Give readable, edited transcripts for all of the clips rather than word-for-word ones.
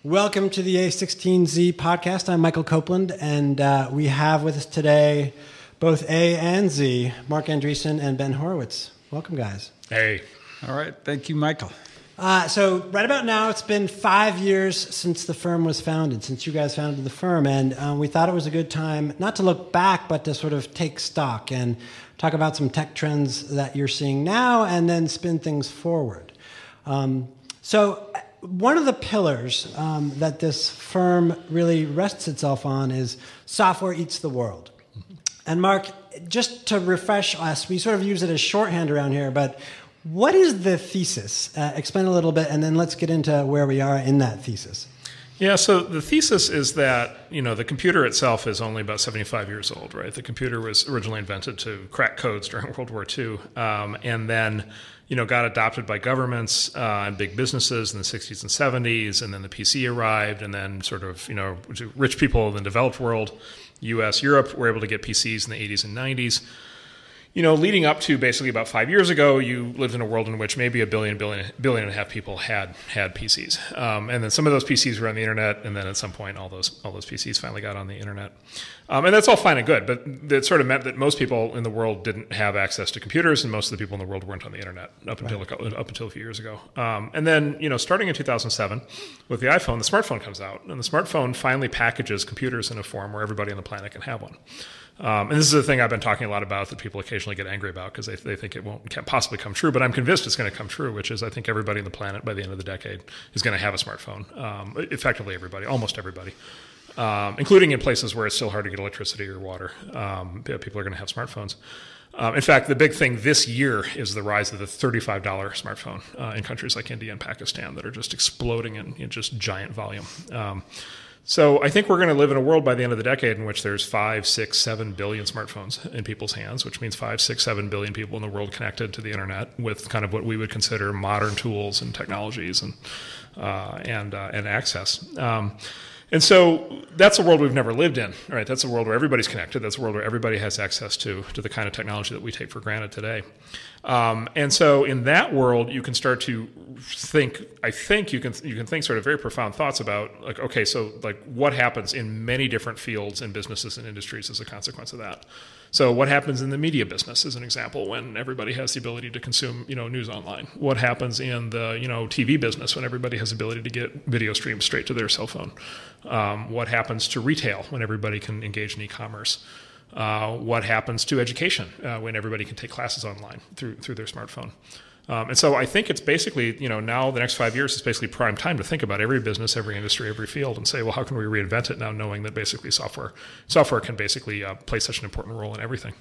Welcome to the a16z podcast. I'm Michael Copeland, and we have with us today both A and Z, Marc Andreessen and Ben Horowitz. Welcome, guys. Hey. All right. Thank you, Michael. So right about now, it's been 5 years since the firm was founded, since you guys founded the firm, and we thought it was a good time not to look back, but to sort of take stock and talk about some tech trends that you're seeing now and then spin things forward. So one of the pillars that this firm really rests itself on is software eats the world. And Marc, just to refresh us, we sort of use it as shorthand around here, but what is the thesis? Explain a little bit, and then let's get into where we are in that thesis. Yeah, so the thesis is that, the computer itself is only about 75 years old, right? The computer was originally invented to crack codes during World War II, and then, got adopted by governments and big businesses in the 60s and 70s, and then the PC arrived, and then sort of, rich people in the developed world, US, Europe, were able to get PCs in the 80s and 90s. Leading up to basically about 5 years ago, you lived in a world in which maybe a billion and a half people had PCs, and then some of those PCs were on the internet, and then at some point, all those PCs finally got on the internet, and that's all fine and good. But that sort of meant that most people in the world didn't have access to computers, and most of the people in the world weren't on the internet up until a few years ago. And then starting in 2007, with the iPhone, the smartphone comes out, and the smartphone finally packages computers in a form where everybody on the planet can have one. And this is a thing I've been talking a lot about that people occasionally get can't agree about because they think can't possibly come true. But I'm convinced it's going to come true, which is I think everybody on the planet by the end of the decade is going to have a smartphone. Effectively everybody, almost everybody, including in places where it's still hard to get electricity or water. People are going to have smartphones. In fact, the big thing this year is the rise of the $35 smartphone in countries like India and Pakistan that are just exploding in just giant volume. So I think we're going to live in a world by the end of the decade in which there's 5, 6, 7 billion smartphones in people's hands, which means 5, 6, 7 billion people in the world connected to the internet with kind of what we would consider modern tools and technologies and access. And so that's a world we've never lived in, right? That's a world where everybody's connected. That's a world where everybody has access to the kind of technology that we take for granted today. And so in that world, you can start to think, I think you can think sort of very profound thoughts about like, okay, so like what happens in many different fields and businesses and industries as a consequence of that. So what happens in the media business is an example when everybody has the ability to consume, news online. What happens in the, TV business when everybody has the ability to get video streams straight to their cell phone. What happens to retail when everybody can engage in e-commerce. What happens to education when everybody can take classes online through their smartphone. And so I think it's basically, now the next 5 years is basically prime time to think about every business, every industry, every field and say, well, how can we reinvent it now knowing that basically software can basically play such an important role in everything.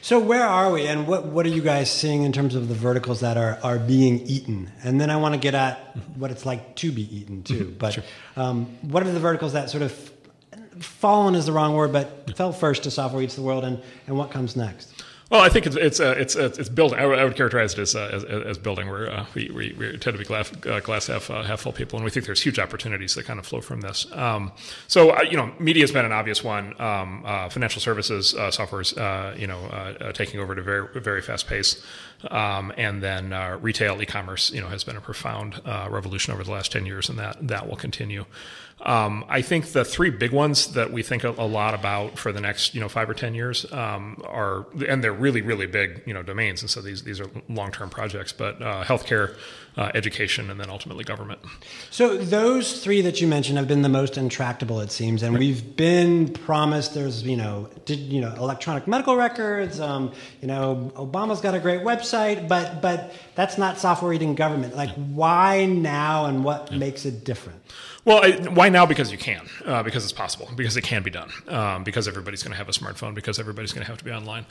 So where are we and what are you guys seeing in terms of the verticals that are being eaten? And then I want to get at what it's like to be eaten too. But sure. What are the verticals that sort of fallen is the wrong word, but fell first to software eats the world and what comes next? Well, I think it's building. I would characterize it as building. Where we tend to be glass half full people, and we think there's huge opportunities that kind of flow from this. So media has been an obvious one. Financial services software's taking over at a very very fast pace, and then retail e-commerce has been a profound revolution over the last 10 years, and that will continue. I think the three big ones that we think a lot about for the next 5 or 10 years are, and they're really really big domains, and so these are long-term projects. But healthcare, education, and then ultimately government. So those three that you mentioned have been the most intractable, it seems, and we've been promised there's electronic medical records. Obama's got a great website, but that's not software eating government. Like, why now, and what makes it different? Well, why now? Because you can, because it's possible, because it can be done, because everybody's going to have a smartphone, because everybody's going to have to be online.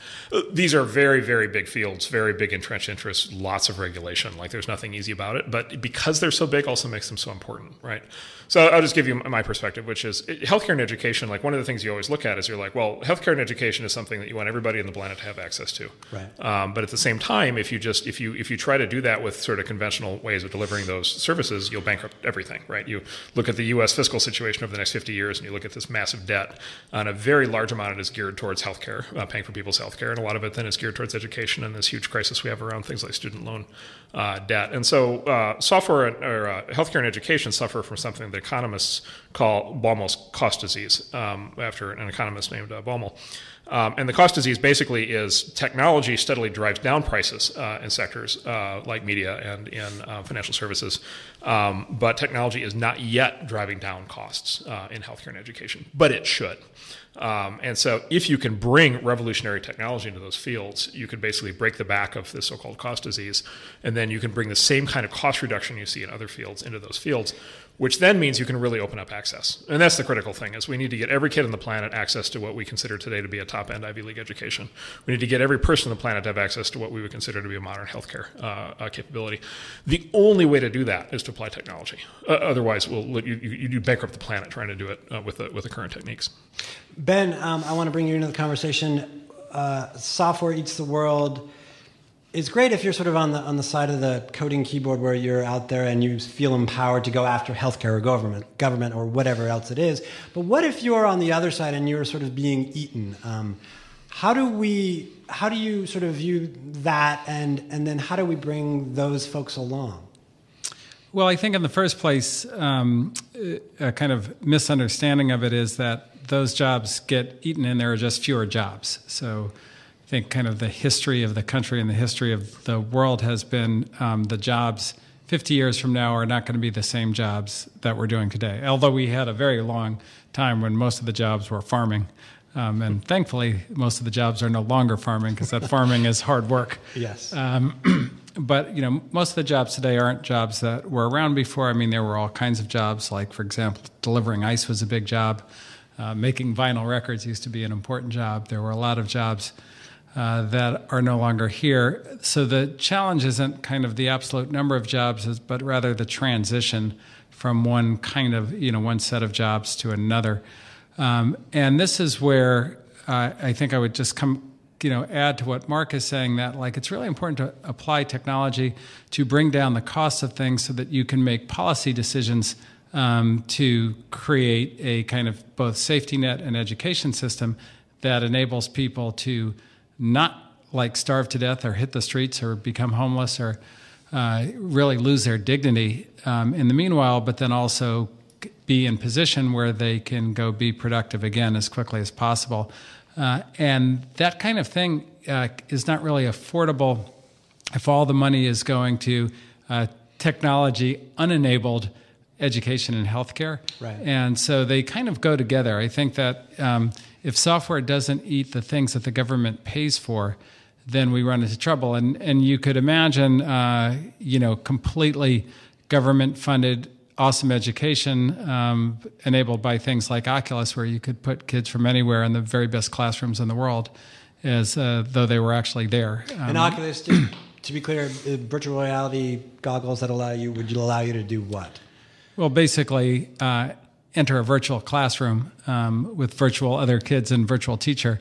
These are very, very big fields, very big entrenched interests, lots of regulation. Like there's nothing easy about it, but because they're so big also makes them so important, right? So I'll just give you my perspective, which is healthcare and education. Like one of the things you always look at is you're like, well, healthcare and education is something that you want everybody on the planet to have access to. Right. But at the same time, if you try to do that with sort of conventional ways of delivering those services, you'll bankrupt everything, right? You look at the U.S. fiscal situation over the next 50 years, and you look at this massive debt, and a very large amount of it is geared towards healthcare, paying for people's healthcare, and a lot of it then is geared towards education and this huge crisis we have around things like student loan debt. And so software or healthcare and education suffer from something that economists call Baumol's cost disease, after an economist named Baumol. And the cost disease basically is technology steadily drives down prices in sectors like media and in financial services, but technology is not yet driving down costs in healthcare and education, but it should. And so if you can bring revolutionary technology into those fields, you can basically break the back of this so-called cost disease, and then you can bring the same kind of cost reduction you see in other fields into those fields, which then means you can really open up access. And that's the critical thing, is we need to get every kid on the planet access to what we consider today to be a top-end Ivy League education. We need to get every person on the planet to have access to what we would consider to be a modern healthcare capability. The only way to do that is to apply technology. Otherwise, you bankrupt the planet trying to do it with the current techniques. Ben, I want to bring you into the conversation. Software eats the world. It's great if you're sort of on the side of the coding keyboard where you're out there and you feel empowered to go after healthcare or government or whatever else it is. But what if you're on the other side and you're sort of being eaten? How do you sort of view that, and then how do we bring those folks along? Well, I think in the first place, a kind of misunderstanding of it is that those jobs get eaten and there are just fewer jobs. So I think kind of the history of the country and the history of the world has been the jobs 50 years from now are not going to be the same jobs that we're doing today. Although we had a very long time when most of the jobs were farming. And thankfully, most of the jobs are no longer farming because that farming is hard work. Yes. But most of the jobs today aren't jobs that were around before. I mean, there were all kinds of jobs, like, for example, delivering ice was a big job. Making vinyl records used to be an important job. There were a lot of jobs that are no longer here. So the challenge isn't kind of the absolute number of jobs, but rather the transition from one kind of, one set of jobs to another. And this is where I think I would just add to what Marc is saying, that it's really important to apply technology to bring down the cost of things so that you can make policy decisions to create a kind of both safety net and education system that enables people to not starve to death or hit the streets or become homeless or really lose their dignity in the meanwhile, but then also be in position where they can go be productive again as quickly as possible. And that kind of thing is not really affordable if all the money is going to technology unenabled education and healthcare. Right. And so they kind of go together. I think that if software doesn't eat the things that the government pays for, then we run into trouble. And you could imagine, completely government-funded awesome education enabled by things like Oculus, where you could put kids from anywhere in the very best classrooms in the world as though they were actually there. And Oculus, to be clear, virtual reality goggles that would allow you to do what? Well, basically, enter a virtual classroom with virtual other kids and virtual teacher,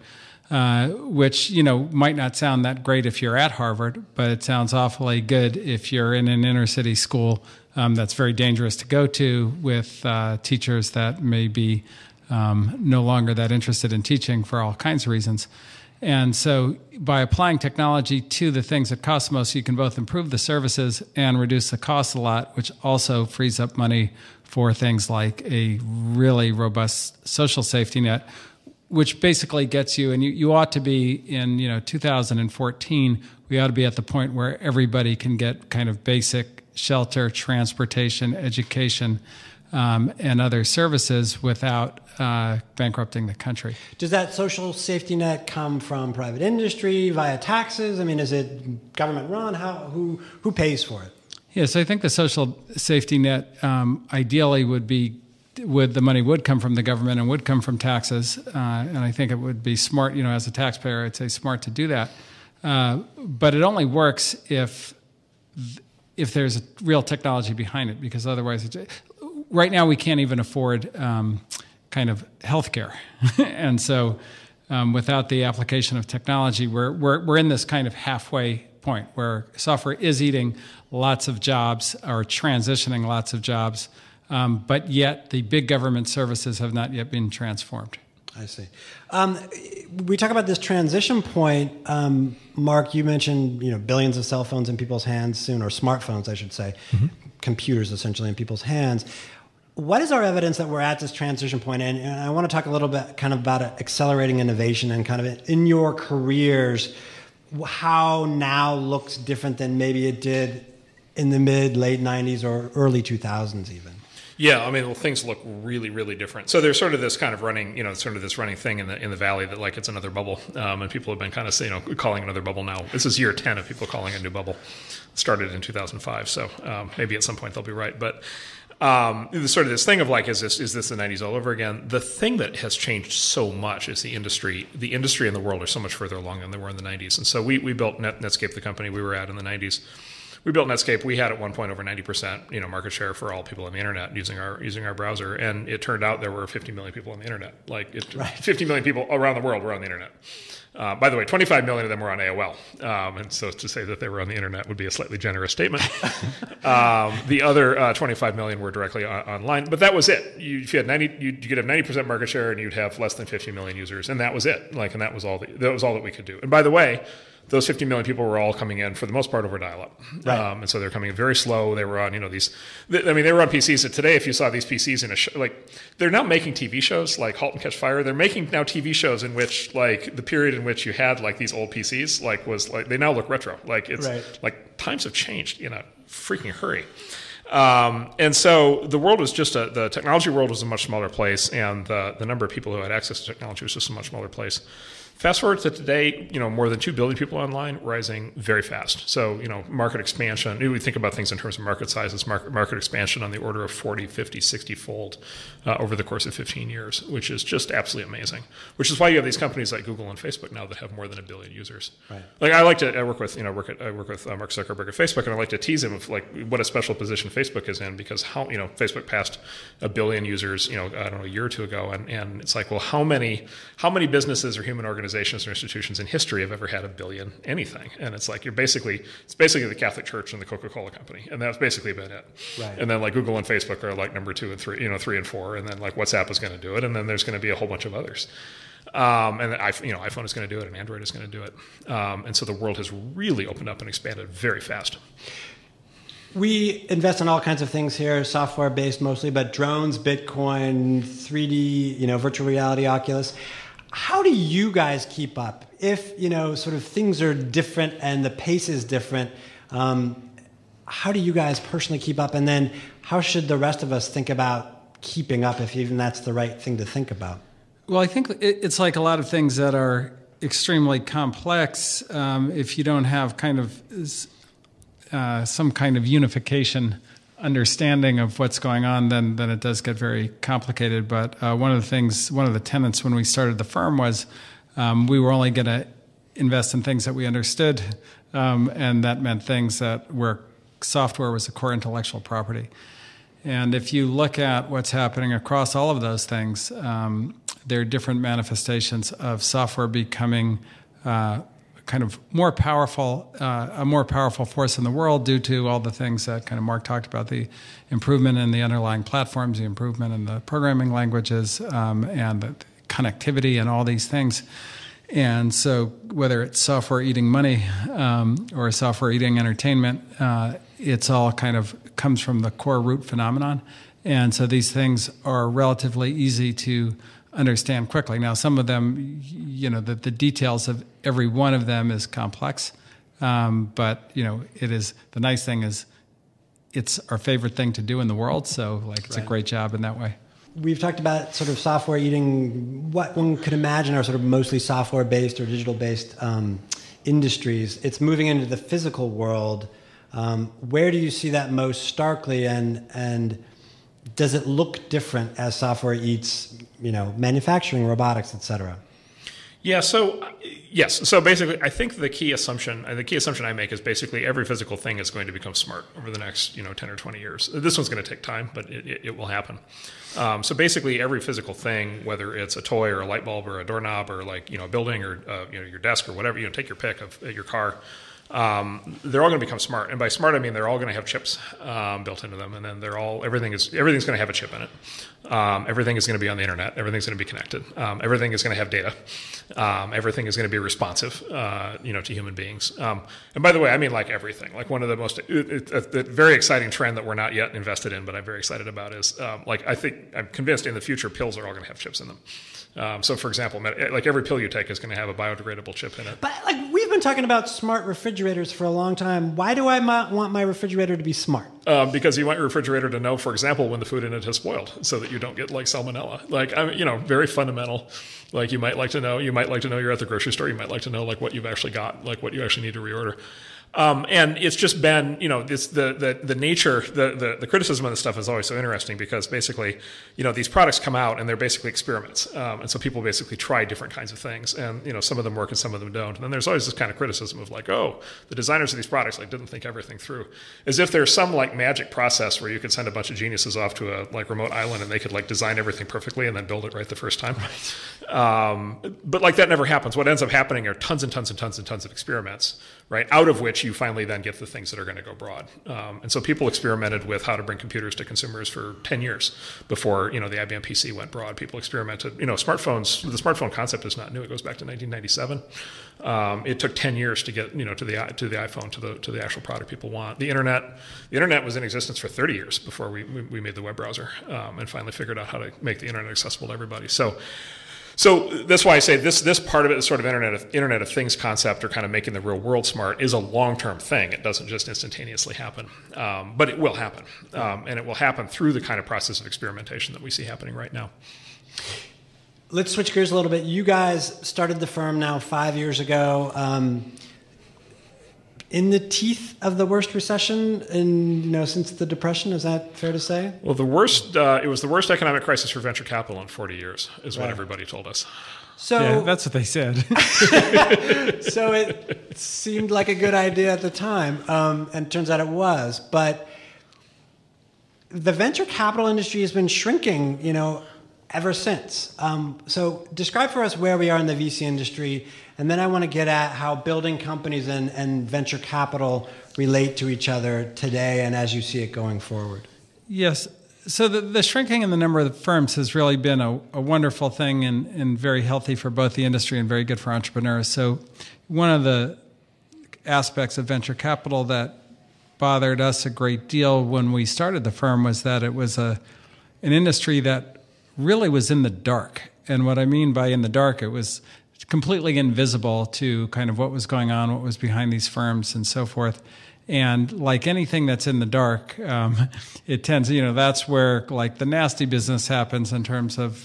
which, might not sound that great if you're at Harvard, but it sounds awfully good if you're in an inner city school that's very dangerous to go to with teachers that may be no longer that interested in teaching for all kinds of reasons. And so by applying technology to the things that cost most, you can both improve the services and reduce the cost a lot, which also frees up money for things like a really robust social safety net, which basically gets you, and you ought to be in 2014, we ought to be at the point where everybody can get kind of basic shelter, transportation, education, and other services without bankrupting the country. Does that social safety net come from private industry, via taxes? I mean, is it government run? Who pays for it? Yeah, so I think the social safety net ideally the money would come from the government and would come from taxes. And I think it would be smart, as a taxpayer, I'd say smart to do that. But it only works if there's a real technology behind it, because otherwise, right now we can't even afford kind of healthcare, and so without the application of technology, we're in this kind of halfway point where software is eating lots of jobs or transitioning lots of jobs, but yet the big government services have not yet been transformed. I see. We talk about this transition point. Marc, you mentioned billions of cell phones in people's hands soon, or smartphones, I should say, computers essentially in people's hands. What is our evidence that we're at this transition point? And I want to talk a little bit kind of about accelerating innovation and kind of in your careers, how now looks different than maybe it did in the late 90s or early 2000s even. Yeah, I mean, well, things look really, really different. So there's sort of this kind of running, sort of this running thing in the valley that like it's another bubble, and people have been kind of calling another bubble now. This is year 10 of people calling it a new bubble. It started in 2005, so maybe at some point they'll be right. But sort of this thing of like, is this the 90s all over again? The thing that has changed so much is the industry. The industry and the world are so much further along than they were in the 90s. And so we built Netscape, the company we were at in the 90s. We built Netscape. We had at one point over 90%, market share for all people on the internet using our browser, and it turned out there were 50 million people on the internet. 50 million people around the world were on the internet. By the way, 25 million of them were on AOL, and so to say that they were on the internet would be a slightly generous statement. The other 25 million were directly online, but that was it. If you had you could have 90% market share, and you'd have less than 50 million users, and that was it. And that was all that we could do. And by the way, those 50 million people were all coming in for the most part over dial-up, and so they're coming in very slow. They were on, they were on PCs. So today, if you saw these PCs in a show, they're now making TV shows like *Halt and Catch Fire*. They're making now TV shows in which the period in which you had these old PCs they now look retro. Times have changed in a freaking hurry. And so the world was the technology world was a much smaller place, and the number of people who had access to technology was just a much smaller place. Fast forward to today, more than 2 billion people online, rising very fast. So, market expansion, we think about things in terms of market sizes, market expansion on the order of 40, 50, 60-fold over the course of 15 years, which is just absolutely amazing. Which is why you have these companies like Google and Facebook now that have more than 1 billion users. Right. I work with Mark Zuckerberg at Facebook, and I like to tease him of what a special position Facebook is in, because Facebook passed 1 billion users, a year or two ago, and it's like, well, how many businesses or human organizations or institutions in history have ever had 1 billion anything? And it's like it's basically the Catholic Church and the Coca-Cola Company, and that's basically been it. Right. And then Google and Facebook are number 2 and 3, 3 and 4, and then WhatsApp is going to do it, and then there's going to be a whole bunch of others. And iPhone is going to do it, and Android is going to do it. And so the world has really opened up and expanded very fast. We invest in all kinds of things here, software-based mostly, but drones, Bitcoin, 3D, virtual reality, Oculus. How do you guys keep up? If, sort of things are different and the pace is different, how do you guys personally keep up? And then how should the rest of us think about keeping up, if even that's the right thing to think about? Well, I think it's like a lot of things that are extremely complex. If you don't have kind of some kind of unification understanding of what's going on, then it does get very complicated. But one of the tenets when we started the firm was we were only going to invest in things that we understood, and that meant things where software was a core intellectual property. And if you look at what's happening across all of those things, there are different manifestations of software becoming kind of more powerful, a more powerful force in the world due to all the things that kind of Marc talked about, the improvement in the underlying platforms, the improvement in the programming languages, and the connectivity and all these things. And so whether it's software eating money or software eating entertainment, it's all kind of comes from the core root phenomenon. And so these things are relatively easy to understand quickly. Now, some of them, the details of every one of them is complex, but it is, the nice thing is it's our favorite thing to do in the world, so it's a great job in that way. We've talked about sort of software eating what one could imagine are sort of mostly software-based or digital-based industries. It's moving into the physical world. Where do you see that most starkly, and does it look different as software eats, manufacturing, robotics, et cetera? Yeah. So yes. So basically, I think the key assumption I make is basically every physical thing is going to become smart over the next 10 or 20 years. This one's going to take time, but it will happen. So basically, every physical thing, whether it's a toy or a light bulb or a doorknob or a building or your desk or whatever, take your pick of your car. they're all going to become smart. And by smart, I mean they're all going to have chips built into them, and then everything's going to have a chip in it. Everything is going to be on the internet. Everything's going to be connected. Everything is going to have data. Everything is going to be responsive, to human beings. And by the way, I mean like everything. Like one of the most a very exciting trend that we're not yet invested in, but I'm very excited about is I'm convinced in the future pills are all going to have chips in them. So, for example, like every pill you take is going to have a biodegradable chip in it. But like we've been talking about smart refrigerators for a long time. Why do I want my refrigerator to be smart? Because you want your refrigerator to know, for example, when the food in it has spoiled, so that you don't get like salmonella. Like very fundamental. Like you might like to know you're at the grocery store. You might like to know like what you've actually got, like what you actually need to reorder. And it's just been, this, the nature, the criticism of this stuff is always so interesting because basically, these products come out and they're basically experiments. And so people basically try different kinds of things and, some of them work and some of them don't. And then there's always this kind of criticism of like, oh, the designers of these products like didn't think everything through. As if there's some like magic process where you could send a bunch of geniuses off to a like remote island and they could like design everything perfectly and then build it right the first time. Right. But like that never happens. What ends up happening are tons and tons and tons and tons of experiments, right? Out of which you finally then get the things that are going to go broad. And so people experimented with how to bring computers to consumers for 10 years before, the IBM PC went broad. People experimented, smartphones, the smartphone concept is not new. It goes back to 1997. It took 10 years to get, to the iPhone, to the actual product people want. The internet was in existence for 30 years before we made the web browser and finally figured out how to make the internet accessible to everybody. So that's why I say this part of it, this sort of Internet of Things concept, or kind of making the real world smart, is a long-term thing. It doesn't just instantaneously happen, but it will happen, and it will happen through the kind of process of experimentation that we see happening right now. Let's switch gears a little bit. You guys started the firm now 5 years ago. In the teeth of the worst recession since the Depression, is that fair to say? Well, it was the worst economic crisis for venture capital in 40 years, is what everybody told us. So yeah, that's what they said. So it seemed like a good idea at the time, and it turns out it was. But the venture capital industry has been shrinking, ever since. So describe for us where we are in the VC industry, and then I want to get at how building companies and venture capital relate to each other today and as you see it going forward. Yes. So the shrinking in the number of the firms has really been a wonderful thing and very healthy for both the industry and very good for entrepreneurs. So one of the aspects of venture capital that bothered us a great deal when we started the firm was that it was an industry that really was in the dark. And what I mean by in the dark, it was completely invisible to kind of what was going on, what was behind these firms and so forth. And like anything that's in the dark, it tends, that's where like the nasty business happens in terms of,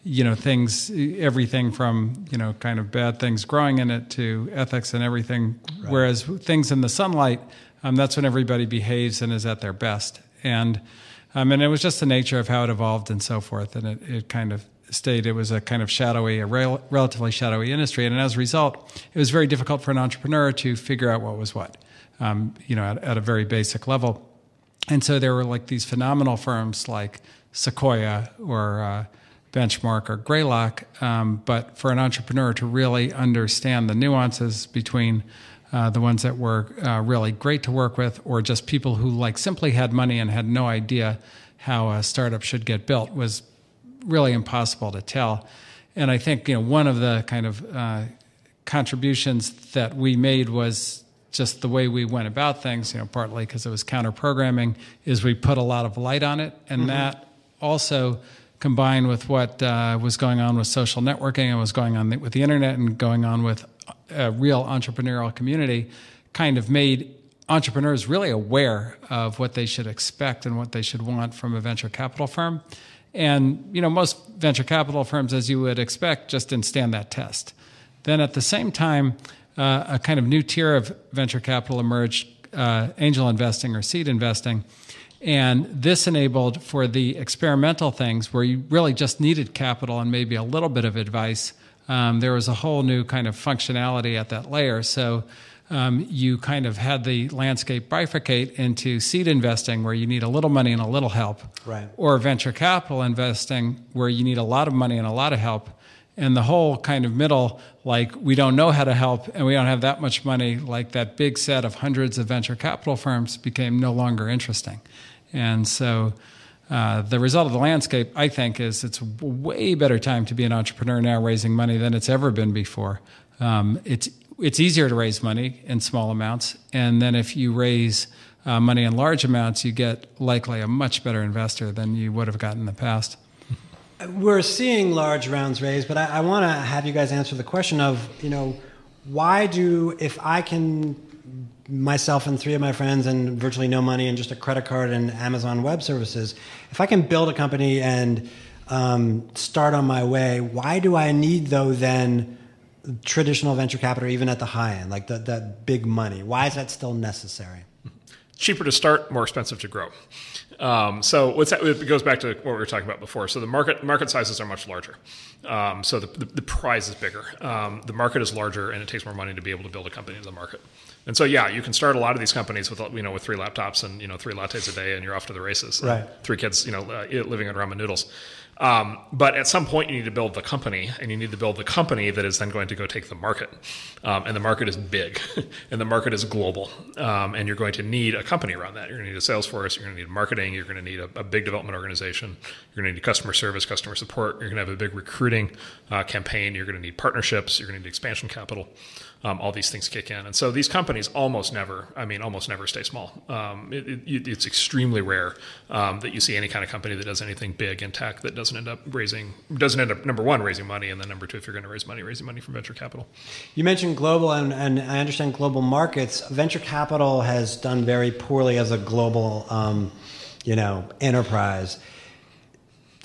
things, everything from, kind of bad things growing in it to ethics and everything. Right. Whereas things in the sunlight, that's when everybody behaves and is at their best. And it was just the nature of how it evolved and so forth. And it kind of stayed, it was a kind of relatively shadowy industry. And as a result, it was very difficult for an entrepreneur to figure out what was what, at a very basic level. And so there were like these phenomenal firms like Sequoia or Benchmark or Greylock. But for an entrepreneur to really understand the nuances between the ones that were really great to work with, or just people who like simply had money and had no idea how a startup should get built, was really impossible to tell. And I think one of the kind of contributions that we made was just the way we went about things. Partly because it was counter programming, is we put a lot of light on it, and that also combined with what was going on with social networking and was going on with the internet and going on with a real entrepreneurial community, kind of made entrepreneurs really aware of what they should expect and what they should want from a venture capital firm. And, most venture capital firms, as you would expect, just didn't stand that test. Then at the same time, a kind of new tier of venture capital emerged, angel investing or seed investing. And this enabled for the experimental things where you really just needed capital and maybe a little bit of advice. There was a whole new kind of functionality at that layer. So you kind of had the landscape bifurcate into seed investing, where you need a little money and a little help, right, or venture capital investing, where you need a lot of money and a lot of help. And the whole kind of middle, like we don't know how to help and we don't have that much money, like that big set of hundreds of venture capital firms became no longer interesting. And so the result of the landscape, I think, is it's a way better time to be an entrepreneur now raising money than it's ever been before. It's easier to raise money in small amounts. And then if you raise money in large amounts, you get likely a much better investor than you would have gotten in the past. We're seeing large rounds raised, but I want to have you guys answer the question of, if I can, myself and three of my friends and virtually no money and just a credit card and Amazon Web Services, if I can build a company and start on my way, why do I need, though, then traditional venture capital, even at the high end, like that big money? Why is that still necessary? Cheaper to start, more expensive to grow. So it goes back to what we were talking about before. So the market sizes are much larger. So the prize is bigger. The market is larger, and it takes more money to be able to build a company in the market. And so, yeah, you can start a lot of these companies with 3 laptops and 3 lattes a day, and you're off to the races. Right. 3 kids, living on ramen noodles. But at some point, you need to build the company, and you need to build the company that is then going to go take the market. And the market is big, and the market is global. And you're going to need a company around that. You're going to need a sales force. You're going to need marketing. You're going to need a big development organization. You're going to need customer service, customer support. You're going to have a big recruiting campaign. You're going to need partnerships. You're going to need expansion capital. All these things kick in. And so these companies almost never stay small. It's extremely rare that you see any kind of company that does anything big in tech that doesn't end up, number one, raising money, and then number two, if you're going to raise money, raising money from venture capital. You mentioned global, and I understand global markets. Venture capital has done very poorly as a global, enterprise.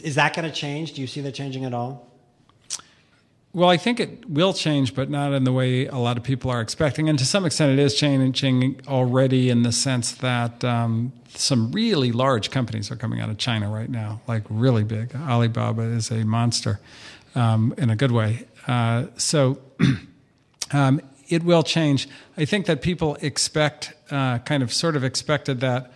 Is that going to change? Do you see that changing at all? Well, I think it will change, but not in the way a lot of people are expecting. And to some extent, it is changing already in the sense that some really large companies are coming out of China right now, like really big. Alibaba is a monster in a good way. So it will change. I think that people expected that,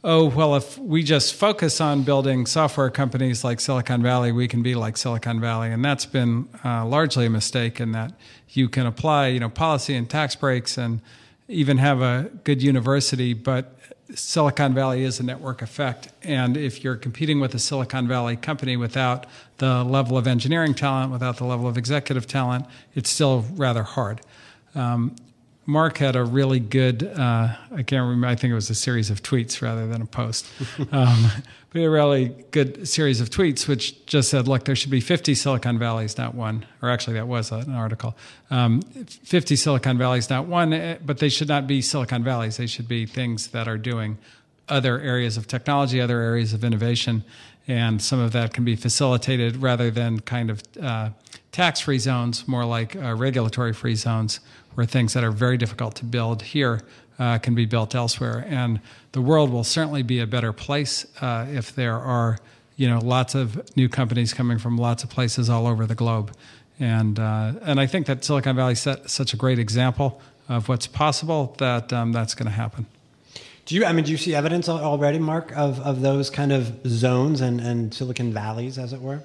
if we just focus on building software companies like Silicon Valley, we can be like Silicon Valley. And that's been largely a mistake in that you can apply, policy and tax breaks and even have a good university, but Silicon Valley is a network effect. And if you're competing with a Silicon Valley company without the level of engineering talent, without the level of executive talent, it's still rather hard. Marc had a really good, I can't remember, I think it was a series of tweets rather than a post. But a really good series of tweets which just said, look, there should be 50 Silicon Valleys, not one. Or actually, that was an article. 50 Silicon Valleys, not one, but they should not be Silicon Valleys. They should be things that are doing other areas of technology, other areas of innovation. And some of that can be facilitated rather than kind of tax-free zones, more like regulatory-free zones, where things that are very difficult to build here can be built elsewhere. And the world will certainly be a better place if there are, lots of new companies coming from lots of places all over the globe. And I think that Silicon Valley set such a great example of what's possible that that's going to happen. Do you see evidence already, Marc, of those kind of zones and Silicon Valleys, as it were?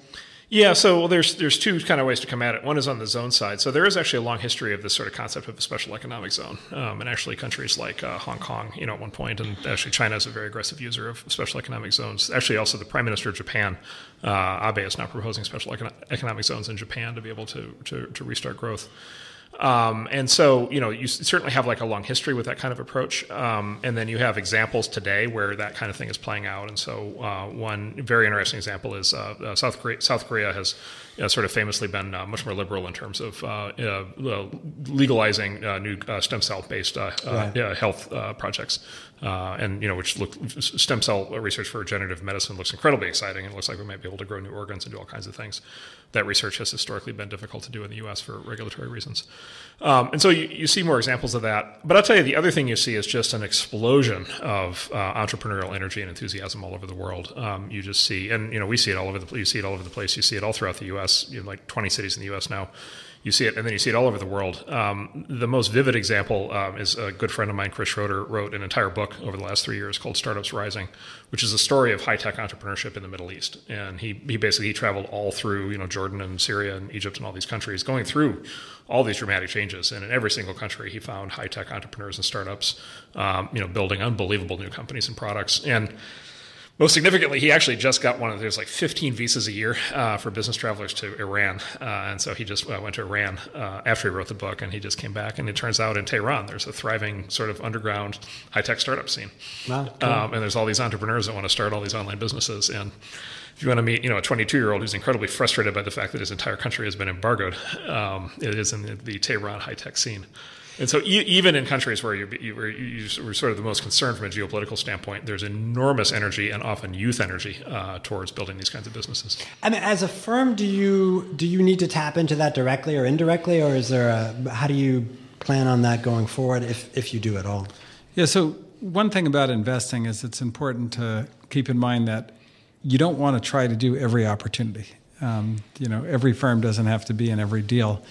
Yeah, so there's two kind of ways to come at it. One is on the zone side. So there is actually a long history of this sort of concept of a special economic zone. And actually countries like Hong Kong, at one point, and actually China is a very aggressive user of special economic zones. Actually, also the Prime Minister of Japan, Abe, is now proposing special economic zones in Japan to be able to restart growth. And so, you certainly have like a long history with that kind of approach. And then you have examples today where that kind of thing is playing out. And so one very interesting example is South Korea has sort of famously been much more liberal in terms of legalizing new stem cell-based health projects. Which stem cell research for regenerative medicine looks incredibly exciting, and it looks like we might be able to grow new organs and do all kinds of things. That research has historically been difficult to do in the U.S. for regulatory reasons. And so you see more examples of that. But I'll tell you, the other thing you see is just an explosion of entrepreneurial energy and enthusiasm all over the world. You just see, and we see it all over the place. You see it all over the place. You see it all throughout the U.S. Like 20 cities in the U.S. now. you see it, and then you see it all over the world. The most vivid example is a good friend of mine, Chris Schroeder, wrote an entire book over the last 3 years called Startups Rising, which is a story of high-tech entrepreneurship in the Middle East. And he basically traveled all through Jordan and Syria and Egypt and all these countries, going through all these dramatic changes. And in every single country, he found high-tech entrepreneurs and startups, building unbelievable new companies and products. And most significantly, he actually just got there's like 15 visas a year for business travelers to Iran. And so he just went to Iran after he wrote the book, and he just came back. And it turns out in Tehran, there's a thriving sort of underground high-tech startup scene. Wow, cool. And there's all these entrepreneurs that want to start all these online businesses. And if you want to meet, a 22-year-old who's incredibly frustrated by the fact that his entire country has been embargoed, it is in the Tehran high-tech scene. And so even in countries where you're sort of the most concerned from a geopolitical standpoint, there's enormous energy and often youth energy towards building these kinds of businesses. I mean, as a firm, do you need to tap into that directly or indirectly, or is there how do you plan on that going forward if you do at all? Yeah, so one thing about investing is it's important to keep in mind that you don't want to try to do every opportunity. Every firm doesn't have to be in every deal.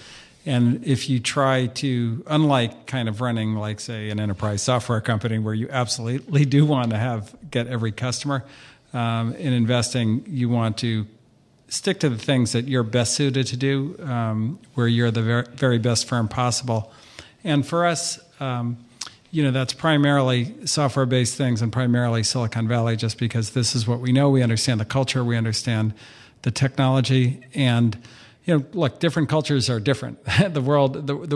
And if you try to, unlike kind of running, like, say, an enterprise software company where you absolutely do want to get every customer, in investing, you want to stick to the things that you're best suited to do, where you're the very best firm possible. And for us, that's primarily software-based things and primarily Silicon Valley, just because this is what we know. We understand the culture. We understand the technology. And look, different cultures are different. The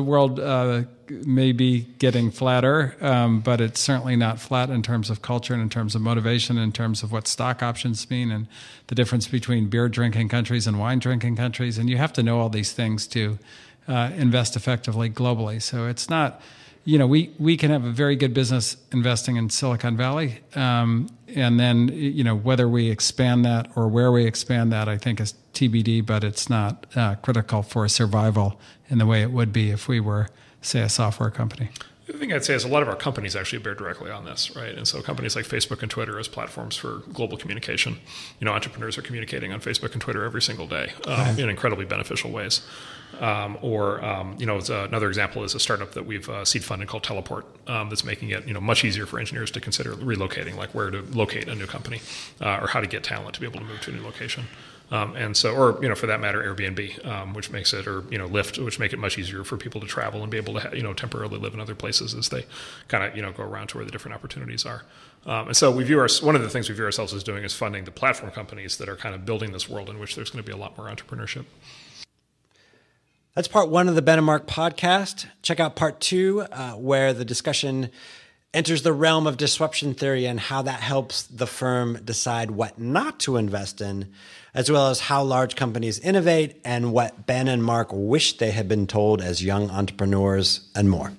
world may be getting flatter, but it's certainly not flat in terms of culture and in terms of motivation, in terms of what stock options mean, and the difference between beer drinking countries and wine drinking countries. And you have to know all these things to invest effectively globally. So it's not, we can have a very good business investing in Silicon Valley, and then whether we expand that or where we expand that, I think is TBD, but it's not critical for survival in the way it would be if we were, say, a software company. The other thing I'd say is a lot of our companies actually bear directly on this, right? And so companies like Facebook and Twitter as platforms for global communication, entrepreneurs are communicating on Facebook and Twitter every single day in incredibly beneficial ways. Another example is a startup that we've seed funded called Teleport that's making it much easier for engineers to consider relocating, like where to locate a new company or how to get talent to be able to move to a new location. For that matter, Airbnb, which makes it, or Lyft, which make it much easier for people to travel and be able to temporarily live in other places as they kind of go around to where the different opportunities are. And so one of the things we view ourselves as doing is funding the platform companies that are kind of building this world in which there's going to be a lot more entrepreneurship. That's part one of the Ben and Marc podcast. Check out part two, where the discussion enters the realm of disruption theory and how that helps the firm decide what not to invest in, as well as how large companies innovate and what Ben and Marc wish they had been told as young entrepreneurs, and more.